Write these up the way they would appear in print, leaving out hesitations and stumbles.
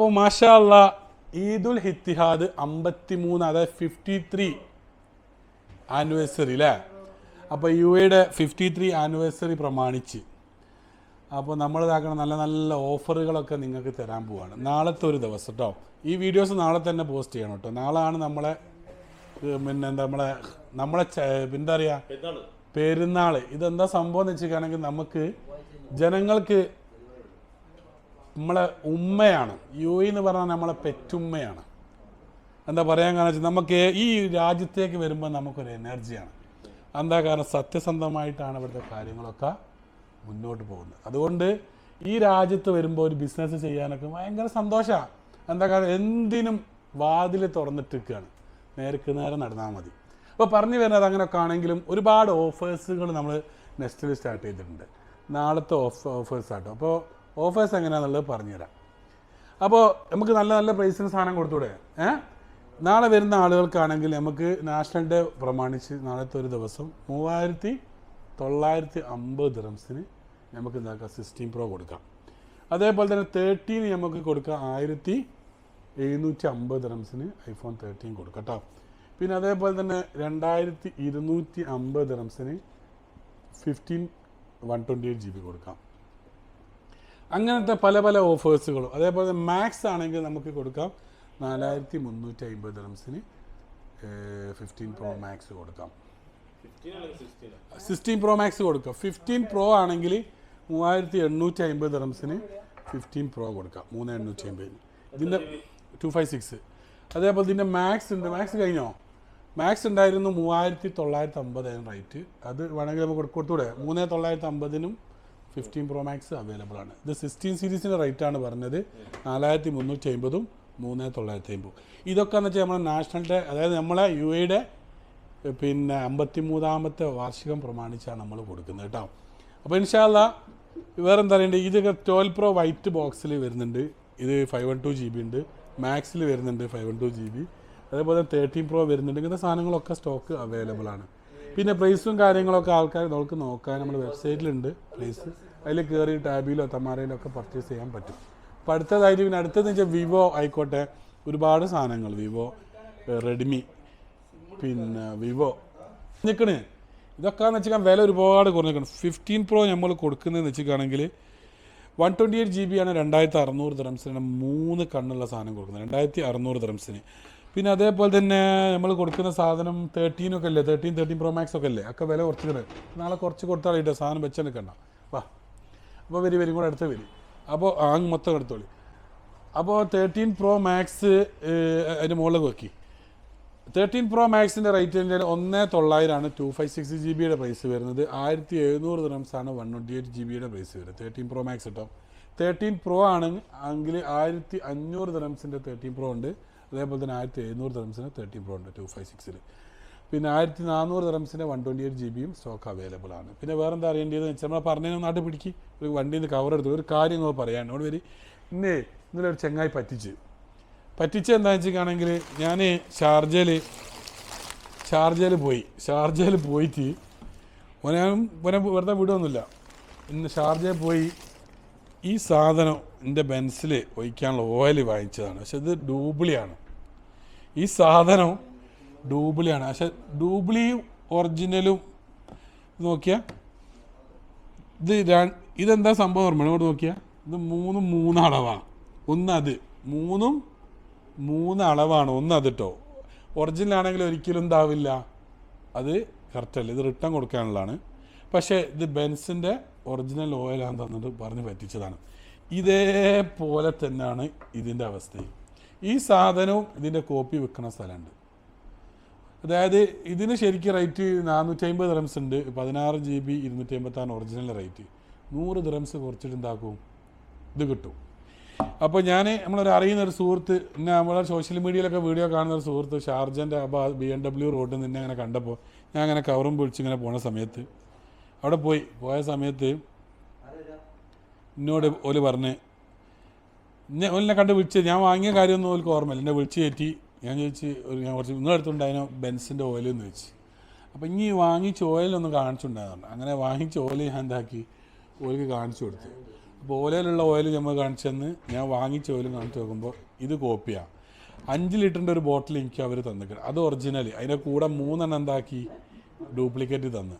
അപ്പോൾ മാഷാ അല്ലാ ഈദുൽ ഇത്തിഹാദ് 53, അതായത് 53 ആനിവേഴ്സറി അല്ലേ. അപ്പോൾ UAEയുടെ 53 ആനിവേഴ്സറി പ്രമാണിച്ച് അപ്പോൾ നമ്മൾ ഇതാക്കണം നല്ല നല്ല ഓഫറുകളൊക്കെ നിങ്ങൾക്ക് തരാൻ പോവാണ് നാളത്തെ ഒരു ദിവസം കേട്ടോ. ഈ വീഡിയോസ് നാളെ തന്നെ പോസ്റ്റ് ചെയ്യണം കേട്ടോ. നാളെയാണ് നമ്മളെ പിന്നെ നമ്മളെ എന്താ പറയുക പെരുന്നാൾ. ഇതെന്താ സംഭവം എന്ന് വെച്ചിട്ടാണെങ്കിൽ നമുക്ക് ജനങ്ങൾക്ക് നമ്മളെ ഉമ്മയാണ്. UAE എന്ന് പറഞ്ഞാൽ നമ്മളെ പെറ്റുമ്മയാണ്. എന്താ പറയാൻ കാരണം വെച്ചാൽ നമുക്ക് ഈ രാജ്യത്തേക്ക് വരുമ്പോൾ നമുക്കൊരു എനർജിയാണ്. എന്താ കാരണം സത്യസന്ധമായിട്ടാണ് ഇവിടുത്തെ കാര്യങ്ങളൊക്കെ മുന്നോട്ട് പോകുന്നത്. അതുകൊണ്ട് ഈ രാജ്യത്ത് വരുമ്പോൾ ഒരു ബിസിനസ് ചെയ്യാനൊക്കെ ഭയങ്കര സന്തോഷമാണ്. എന്താ കാരണം എന്തിനും വാതിൽ തുറന്നിട്ടിരിക്കുകയാണ്, നേർക്ക് നേരെ നടന്നാൽ മതി. അപ്പോൾ പറഞ്ഞു വരുന്നത് അങ്ങനെയൊക്കെ ആണെങ്കിലും ഒരുപാട് ഓഫേഴ്സുകൾ നമ്മൾ നെക്സ്റ്റിൽ സ്റ്റാർട്ട് ചെയ്തിട്ടുണ്ട്. നാളത്തെ ഓഫേഴ്സ് ആട്ടോ. അപ്പോൾ ഓഫേഴ്സ് എങ്ങനെയാണെന്നുള്ളത് പറഞ്ഞുതരാം. അപ്പോൾ നമുക്ക് നല്ല നല്ല പ്രൈസിന് സാധനം കൊടുത്തൂടെ? നാളെ വരുന്ന ആളുകൾക്കാണെങ്കിൽ നമുക്ക് നാഷണൽ ഡേ പ്രമാണിച്ച് നാളത്തെ ഒരു ദിവസം 3950 ദിറംസിന് നമുക്ക് എന്താക്കാം 16 Pro കൊടുക്കാം. അതേപോലെ തന്നെ 13 നമുക്ക് കൊടുക്കാം 1750 ദിറംസിന് iPhone 13 കൊടുക്കാം കേട്ടോ. പിന്നെ അതേപോലെ തന്നെ 2250 ദിറംസിന് 15 128 GB കൊടുക്കാം. അങ്ങനത്തെ പല പല ഓഫേഴ്സുകളും. അതേപോലെ മാക്സ് ആണെങ്കിൽ നമുക്ക് കൊടുക്കാം 4350 ദിറംസിന് 15 Pro Max കൊടുക്കാം. 16 Pro Max കൊടുക്കാം. 15 Pro ആണെങ്കിൽ 3850 ദിറംസിന് 15 Pro കൊടുക്കാം. 3850 ഇതിൻ്റെ 256. അതേപോലെ ഇതിൻ്റെ മാക്സ് ഉണ്ട്. മാക്സ് കഴിഞ്ഞോ? മാക്സ് ഉണ്ടായിരുന്നു 3950 റേറ്റ്. അത് വേണമെങ്കിൽ നമുക്ക് കൊടുത്തൂടെ? 3950-നും 15 Pro Max അവൈലബിൾ ആണ്. ഇത് 16 സീരീസിൻ്റെ റേറ്റാണ് പറഞ്ഞത്. 4350-ഉം 3950. ഇതൊക്കെ എന്ന് വെച്ചാൽ നമ്മുടെ നാഷണൽ ഡേ, അതായത് നമ്മളെ UAEയുടെ പിന്നെ 53ാമത്തെ വാർഷികം പ്രമാണിച്ചാണ് നമ്മൾ കൊടുക്കുന്നത് കേട്ടോ. അപ്പോൾ ഇൻഷാ അല്ലാ വേറെ എന്താ പറയണ്ടേ, ഇത് 12 Pro വൈറ്റ് ബോക്സിൽ വരുന്നുണ്ട്. ഇത് 512 GB ഉണ്ട്. മാക്സിൽ വരുന്നുണ്ട് 512 GB. അതേപോലെ 13 Pro വരുന്നുണ്ട്. ഇങ്ങനത്തെ സാധനങ്ങളൊക്കെ സ്റ്റോക്ക് അവൈലബിൾ ആണ്. പിന്നെ പ്രൈസും കാര്യങ്ങളൊക്കെ ആൾക്കാർ നമുക്ക് നോക്കാൻ നമ്മുടെ വെബ്സൈറ്റിലുണ്ട് പ്രൈസ്. അതിൽ കയറി ടാബിലോ തമാരയിലോ ഒക്കെ പർച്ചേസ് ചെയ്യാൻ പറ്റും. അപ്പോൾ അടുത്തതായിട്ട് പിന്നെ അടുത്തതെന്ന് വെച്ചാൽ വിവോ ആയിക്കോട്ടെ, ഒരുപാട് സാധനങ്ങൾ വിവോ, റെഡ്മി, പിന്നെ വിവോ നിൽക്കണേ. ഇതൊക്കെ എന്ന് വെച്ചാൽ വില ഒരുപാട് കുറഞ്ഞിരിക്കണം. 15 Pro നമ്മൾ കൊടുക്കുന്നതെന്ന് വെച്ചിട്ടാണെങ്കിൽ 128 GB ആണ് 2600 ദിറംസിന് 3 കണ്ണുള്ള സാധനം കൊടുക്കുന്നത്. 2600 ദിറംസിന്. പിന്നെ അതേപോലെ തന്നെ നമ്മൾ കൊടുക്കുന്ന സാധനം 13 ഒക്കെ അല്ലേ, 13 Pro Max ഒക്കെ അല്ലേ, ഒക്കെ വില കുറച്ചിട്ട് നാളെ കുറച്ച് കൊടുത്താൽ കേട്ടോ. സാധനം വെച്ചാൽ നിൽക്കണ്ട. വാ അപ്പോൾ വരും കൂടെ അടുത്ത് വരും. അപ്പോൾ മൊത്തം എടുത്തോളി. അപ്പോൾ 13 Pro Max അതിൻ്റെ മുകളിൽ വെക്കി. 13 Pro Maxൻ്റെ റേറ്റ് 1900 256 GB പ്രൈസ് വരുന്നത്. 1700 ദിറംസാണ് 128 GB പ്രൈസ് വരുന്നത്. 13 Pro Max കേട്ടോ. 13 Pro ആണെങ്കിൽ 1500 ദിറംസിൻ്റെ 13 Pro ഉണ്ട്. അതേപോലെ തന്നെ 1700 ദിറംസിന് 13 Pro ഉണ്ട് 256-ൽ. പിന്നെ 1400 ദിറംസിൻ്റെ 128 GB സ്റ്റോക്ക് അവൈലബിൾ ആണ്. പിന്നെ വേറെ എന്താ അറിയേണ്ടത് വെച്ചാൽ നമ്മൾ പറഞ്ഞതിന് നാട്ടിൽ പിടിക്ക് ഒരു വണ്ടിയിൽ നിന്ന് കവർ എടുത്തു. ഒരു കാര്യം നിങ്ങൾ പറയാൻ എന്നോട് വരി. ഇന്നലെ ഒരു ചെങ്ങായി പറ്റിച്ച് എന്താണെന്ന് വെച്ചിട്ടാണെങ്കിൽ ഞാൻ ഷാർജയിൽ പോയിട്ട് ഓനെ വെറുതെ വിടുമൊന്നുമില്ല. ഇന്ന് ഷാർജയിൽ പോയി ഈ സാധനം എൻ്റെ ബെൻസിൽ ഒഴിക്കാനുള്ള ഓയിൽ വാങ്ങിച്ചതാണ്. പക്ഷെ ഇത് ഡൂപ്ലിയാണ്. ഈ സാധനം ഡൂപ്ലിയാണ്. പക്ഷെ ഡൂപ്ലിയും ഒറിജിനലും നോക്കിയാൽ ഇതെന്താ സംഭവം ഓർമ്മ ഇങ്ങോട്ട് നോക്കിയാൽ ഇത് 3 അളവാണ്. അത് 3 അളവാണ്. അത് കേട്ടോ. ഒറിജിനൽ ആണെങ്കിൽ ഒരിക്കലും എന്താവില്ല, അത് കറക്റ്റല്ല. ഇത് റിട്ടേൺ കൊടുക്കാനുള്ളതാണ്. പക്ഷേ ഇത് ബെൻസിൻ്റെ ഒറിജിനൽ ഓയിലാണെന്ന് തന്നിട്ട് പറഞ്ഞ് പറ്റിച്ചതാണ്. ഇതേപോലെ തന്നെയാണ് ഇതിൻ്റെ അവസ്ഥ. ഈ സാധനവും ഇതിൻ്റെ കോപ്പി വെക്കുന്ന സ്ഥലമുണ്ട്. അതായത് ഇതിന് ശരിക്കും റേറ്റ് 450 ദിറംസ് ഉണ്ട്. 16 GB 256 ഒറിജിനൽ റേറ്റ്. 100 ദിറംസ് കുറച്ചിട്ട് എന്താക്കും ഇത് കിട്ടും. അപ്പോൾ നമ്മളൊരു അറിയുന്നൊരു സുഹൃത്ത്, നമ്മളെ സോഷ്യൽ മീഡിയയിലൊക്കെ വീഡിയോ കാണുന്ന ഒരു സുഹൃത്ത് ഷാർജൻ്റെ BMW റോഡിൽ നിന്ന് അങ്ങനെ കണ്ടപ്പോൾ ഞാൻ അങ്ങനെ കവറും പൊളിച്ച് ഇങ്ങനെ പോണ സമയത്ത് അവിടെ പോയ സമയത്ത് എന്നോട് ഓല് പറഞ്ഞ് ഓലിനെ കണ്ട് വിളിച്ച് ഞാൻ വാങ്ങിയ കാര്യമൊന്നും ഓൽക്ക് ഓർമ്മയില്ല. എന്നെ വിളിച്ച് കയറ്റി ഞാൻ ചോദിച്ച് ഞാൻ കുറച്ച് നിങ്ങളെടുത്തുണ്ടായിരുന്നു ബെൻസിൻ്റെ ഓയിലെന്ന് ചോദിച്ചു. അപ്പോൾ ഇനി വാങ്ങിച്ച ഓയിലൊന്നും കാണിച്ചുണ്ടായിരുന്നു. അങ്ങനെ വാങ്ങിച്ച ഓയിൽ ഞാൻ എന്താക്കി ഓയിലേക്ക് കാണിച്ചു കൊടുത്തു. അപ്പോൾ ഓലയിലുള്ള ഓയിൽ നമ്മൾ കാണിച്ചെന്ന് ഞാൻ വാങ്ങിച്ച ഓയിലും കാണിച്ച് നോക്കുമ്പോൾ ഇത് കോപ്പിയാണ്. 5 ലിറ്ററിൻ്റെ ഒരു ബോട്ടിൽ എനിക്ക് അവർ തന്നിക്കണം, അത് ഒറിജിനൽ. അതിൻ്റെ കൂടെ 3 എന്താക്കി ഡ്യൂപ്ലിക്കേറ്റ് തന്ന്.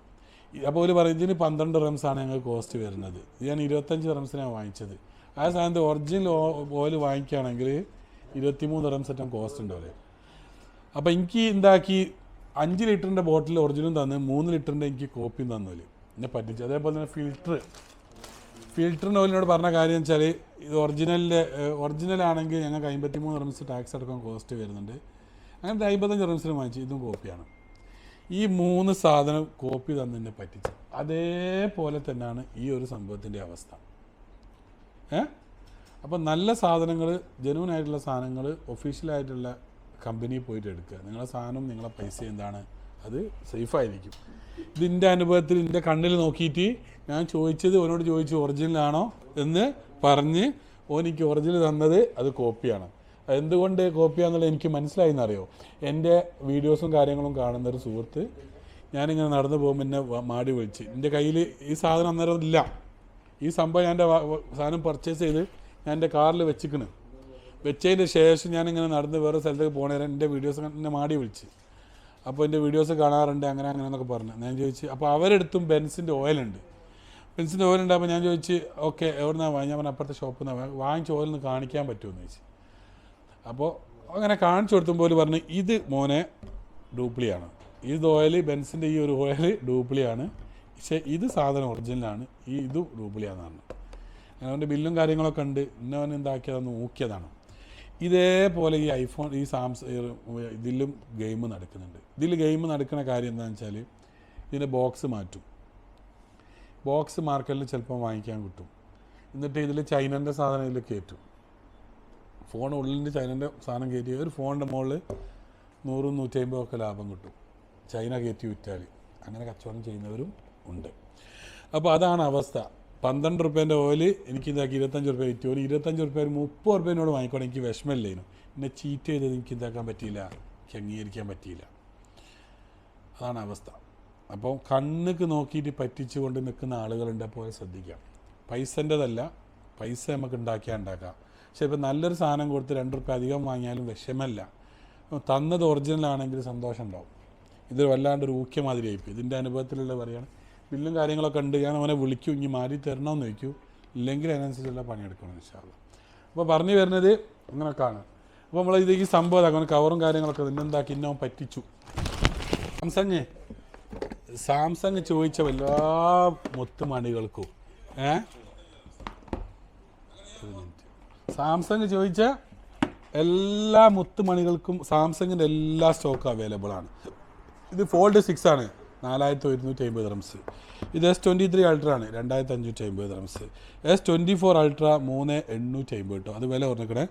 അപ്പോൾ ഒരു പറയും ഇതിന് 12 റംസാണ് ഞങ്ങൾക്ക് കോസ്റ്റ് വരുന്നത്. ഇത് ഞാൻ 25 റംസിനാണ് വാങ്ങിച്ചത്. ആ സാധനത്ത് ഒറിജിനൽ ഓയിൽ വാങ്ങിക്കുകയാണെങ്കിൽ 23 റംസറ്റം കോസ്റ്റ് ഉണ്ടാവില്ലേ. അപ്പോൾ എനിക്ക് എന്താക്കി 5 ലിറ്ററിൻ്റെ ബോട്ടിൽ ഒറിജിനലും തന്ന് 3 ലിറ്ററിൻ്റെ എനിക്ക് കോപ്പിയും തന്നോല് എന്നെ പറ്റിച്ചു. അതേപോലെ തന്നെ ഫിൽറ്ററിൻ്റെ ഓയിലിനോട് പറഞ്ഞ കാര്യം വെച്ചാൽ ഇത് ഒറിജിനലാണെങ്കിൽ ഞങ്ങൾക്ക് 53 റംസ് ടാക്സ് അടക്കം കോസ്റ്റ് വരുന്നുണ്ട്. അങ്ങനത്തെ 55 റംസിന് വാങ്ങിച്ചു. ഇതും കോപ്പിയാണ്. ഈ 3 സാധനം കോപ്പി തന്നതിനെ പറ്റിച്ചു. അതേപോലെ തന്നെയാണ് ഈ ഒരു സംഭവത്തിൻ്റെ അവസ്ഥ. അപ്പോൾ നല്ല സാധനങ്ങൾ, ജെന്യൂൻ ആയിട്ടുള്ള സാധനങ്ങൾ ഒഫീഷ്യലായിട്ടുള്ള കമ്പനിയിൽ പോയിട്ട് എടുക്കുക. നിങ്ങളുടെ സാധനം നിങ്ങളെ പൈസ എന്താണ് അത് സേഫായിരിക്കും. ഇതിൻ്റെ അനുഭവത്തിൽ എൻ്റെ കണ്ണിൽ നോക്കിയിട്ട് ഞാൻ ചോദിച്ചത് ഓനോട് ചോദിച്ചു ഒറിജിനലാണോ എന്ന് പറഞ്ഞ് ഓനിക്ക് ഒറിജിനൽ തന്നത് അത് കോപ്പിയാണ്. എന്തുകൊണ്ട് കോപ്പിയാണെന്നുള്ളത് എനിക്ക് മനസ്സിലായെന്നറിയോ? എൻ്റെ വീഡിയോസും കാര്യങ്ങളും കാണുന്നൊരു സുഹൃത്ത് ഞാനിങ്ങനെ നടന്നു പോകുമ്പോൾ എന്നെ മാടി വിളിച്ച്, എൻ്റെ കയ്യിൽ ഈ സാധനം അന്നേരം ഇല്ല, ഈ സംഭവം ഞാൻ എൻ്റെ സാധനം പർച്ചേസ് ചെയ്ത് ഞാൻ എൻ്റെ കാറിൽ വെച്ചതിന് ശേഷം ഞാനിങ്ങനെ നടന്ന് വേറെ സ്ഥലത്തേക്ക് പോകണേരം എൻ്റെ വീഡിയോസ് എന്നെ മാടി വിളിച്ച്. അപ്പോൾ എൻ്റെ വീഡിയോസ് കാണാറുണ്ട് അങ്ങനെ എന്നൊക്കെ പറഞ്ഞു. ഞാൻ ചോദിച്ചു, അപ്പോൾ അവരെടുത്തും ബെൻസിൻ്റെ ഓയിലുണ്ട്. അപ്പോൾ ഞാൻ ചോദിച്ച് ഓക്കെ എവിടുന്നാണ് വാങ്ങി? ഞാൻ അപ്പുറത്തെ ഷോപ്പിൽ നിന്ന് വാങ്ങിച്ച ഓയിലൊന്ന് കാണിക്കാൻ പറ്റുമെന്ന് ചോദിച്ചു. അപ്പോൾ അങ്ങനെ കാണിച്ചു കൊടുത്തുമ്പോൾ പറഞ്ഞു ഇത് മോനെ ഡ്യൂപ്ലിയാണ്, ഇത് ഓയിൽ ബെൻസിൻ്റെ ഈ ഒരു ഓയിൽ ഡ്യൂപ്ലിയാണ്, പക്ഷേ ഇത് സാധനം ഒറിജിനലാണ്, ഇതും ഡ്യൂപ്ലിയാണെന്നാണ്. അതുകൊണ്ട് ബില്ലും കാര്യങ്ങളൊക്കെ ഉണ്ട്. ഇന്നവൻ എന്താക്കിയതെന്ന് നോക്കിയതാണ്. ഇതേപോലെ ഈ ഐഫോൺ, ഈ ഇതിലും ഗെയിം നടക്കുന്നുണ്ട്. ഇതിൽ ഗെയിം നടക്കുന്ന കാര്യം എന്താണെന്ന് വെച്ചാൽ ഇതിൻ്റെ ബോക്സ് മാറ്റും. ബോക്സ് മാർക്കറ്റിൽ ചിലപ്പം വാങ്ങിക്കാൻ കിട്ടും. എന്നിട്ട് ഇതിൽ ചൈനൻ്റെ സാധനം ഇതിൽ കയറ്റും. ഫോൺ ഉള്ളിൻ്റെ ചൈനൻ്റെ സാധനം കയറ്റി ഒരു ഫോണിൻ്റെ മുകളിൽ 100-150 ഒക്കെ ലാഭം കിട്ടും ചൈന കയറ്റി വിറ്റാൽ. അങ്ങനെ കച്ചവടം ചെയ്യുന്നവരും ഉണ്ട്. അപ്പോൾ അതാണ് അവസ്ഥ. 12 റുപ്യേൻ്റെ ഓയിൽ എനിക്ക് ഇതാക്കി 25 റുപ്യ വിറ്റു. ഒരു 25 റുപ്യ 30 റുപ്യേനോട് വാങ്ങിക്കോണം. എനിക്ക് വിഷമമില്ലേനു. എന്നെ ചീറ്റ് ചെയ്തത് എനിക്ക് ഇതാക്കാൻ പറ്റിയില്ല, എനിക്ക് അംഗീകരിക്കാൻ പറ്റിയില്ല. അതാണ് അവസ്ഥ. അപ്പോൾ കണ്ണുക്ക് നോക്കിയിട്ട് പറ്റിച്ചു കൊണ്ട് നിൽക്കുന്ന ആളുകളുണ്ട്. അപ്പോൾ ശ്രദ്ധിക്കാം. പൈസൻ്റെതല്ല, പൈസ നമുക്ക് ഉണ്ടാക്കാം. പക്ഷേ ഇപ്പോൾ നല്ലൊരു സാധനം കൊടുത്ത് 2 റുപ്യ അധികം വാങ്ങിയാലും വിഷമല്ല. തന്നത് ഒറിജിനലാണെങ്കിൽ സന്തോഷം ഉണ്ടാവും. ഇത് വല്ലാണ്ടൊരു ഊക്യമാതിരി ആയിപ്പോയി. ഇതിൻ്റെ അനുഭവത്തിലുള്ള പറയുകയാണ്. ബില്ലും കാര്യങ്ങളൊക്കെ ഉണ്ട്. ഞാൻ അവനെ വിളിക്കും, ഇനി മാറി തരണമെന്ന് ചോദിക്കൂ, ഇല്ലെങ്കിൽ അതിനനുസരിച്ചുള്ള പണിയെടുക്കണം ഇൻഷാല്ലാ. അപ്പോൾ പറഞ്ഞു വരുന്നത് അങ്ങനെയൊക്കെയാണ്. അപ്പോൾ നമ്മൾ ഈ സംഭവം അങ്ങനെ കവറും കാര്യങ്ങളൊക്കെ ഇന്നെന്താക്കി ഇന്നവൻ പറ്റിച്ചു. സാംസങ് ചോദിച്ച എല്ലാ മുത്തുമണികൾക്കും സാംസങ് ചോദിച്ച എല്ലാ മുത്തുമണികൾക്കും സാംസങ്ങിൻ്റെ എല്ലാ സ്റ്റോക്കും അവൈലബിൾ ആണ്. ഇത് ഫോൾഡ് 6 ആണ്, 4150 റംസ്. ഇത് S23 അൾട്ര ആണ്, 2550 റംസ്. S24 അൾട്ര 3850 കേട്ടോ. അത് വില പറഞ്ഞിരിക്കണേ.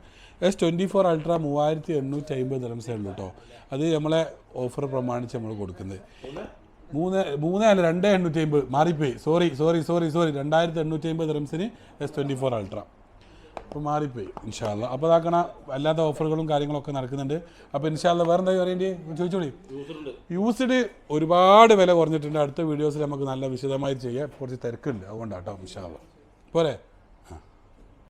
S24 അൾട്ര 3850 റംസേ ഉള്ളൂ കേട്ടോ. അത് നമ്മളെ ഓഫർ പ്രമാണിച്ച് നമ്മൾ കൊടുക്കുന്നത് 2850 മാറിപ്പോയി. Sorry 2850 റംസിന് S24 ultra. അപ്പോൾ മാറിപ്പോയി ഇൻഷാല്ല. അപ്പോൾ അതാക്കണ അല്ലാത്ത ഓഫറുകളും കാര്യങ്ങളൊക്കെ നടക്കുന്നുണ്ട്. അപ്പോൾ ഇൻഷാല്ല വേറെ എന്താ പറയേണ്ടി ചോദിച്ചോളി. യൂസ്ഡ് ഒരുപാട് വില കുറഞ്ഞിട്ടുണ്ട്. അടുത്ത വീഡിയോസിൽ നമുക്ക് നല്ല വിശദമായി ചെയ്യാം. കുറച്ച് തിരക്കുണ്ട്, അതുകൊണ്ടാട്ടോ ഇൻഷാല്ല. പോരെ.